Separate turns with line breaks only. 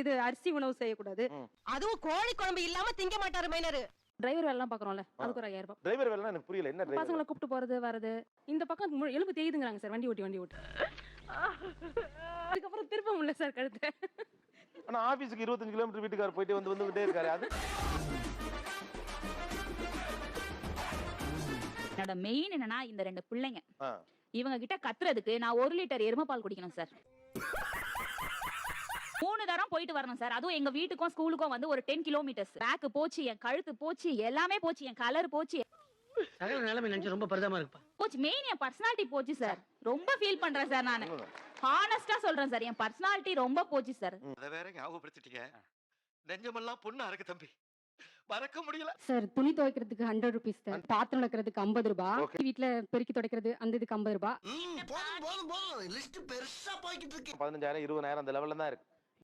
இது அரிசி உணவு செய்யக்கூடாது.
அதுவும் கோழி குழம்பு இல்லாம திங்க மாட்டாரு மைனரு.
டிரைவர் வேலை எல்லாம் பாக்குறோம்ல, அதுக்கு ஒரு 5000 ரூபாய்.
டிரைவர் வேலைன்னா எனக்கு புரியல, என்ன டிரைவர்?
பசங்களை கூப்பிட்டு போறது வரது. இந்த பக்கம் எலும்பு தேயுதுங்கிறாங்க சார், வண்டி ஓட்டி. அதுக்கப்புறம் திருப்ப முடியல சார் கழுத்தை.
ஆனா ஆபீஸ்க்கு 25 கிலோமீட்டர் வீட்டுக்காரர் போயிட்டு வந்துகிட்டே இருக்காரு. அது
என்னோட மெயின் என்னன்னா இந்த 2 பிள்ளைங்க இவங்க கிட்ட கத்துறதுக்கு நான் 1 லிட்டர் எருமை பால் குடிக்கணும் சார். 3 தரம் போயிட்டு வரணும் சார். அதுவும் எங்க வீட்டுக்கும் ஸ்கூலுக்கும் வந்து ஒரு 10 கிலோமீட்டர்ஸ். பேக் போச்சு, என் கழுத்து போச்சு, எல்லாமே போச்சு, என் கலர் போச்சு.
சகல நிலைமை நினைச்சு ரொம்ப பரிதாபமா இருக்குப்பா.
போச்சு, மெயின் என் பர்சனாலிட்டி போச்சு சார். ரொம்ப ஃபீல் பண்றேன் சார் நானு. ஹானஸ்டா சொல்றேன் சார், என் பர்சனாலிட்டி ரொம்ப போச்சு சார்.
அத வேற ஞாபகப்படுத்திட்டீங்க. நெஞ்சமெல்லாம் பொண்ணா இருக்கு தம்பி, மறக்க முடியல
சார். துணி துவைக்கிறதுக்கு 100 ரூபீஸ் சார். பாத்திரம் விளக்குறதுக்கு 50 ரூபாய். வீட்டுல பெருக்கி துடைக்கிறது அந்த இதுக்கு 50 ரூபாய்.
போதும் போதும் போதும், லிஸ்ட் பெருசா போய்கிட்டு இருக்கு.
15,000 20,000 அந்த லெவல்ல தான் இருக்கு.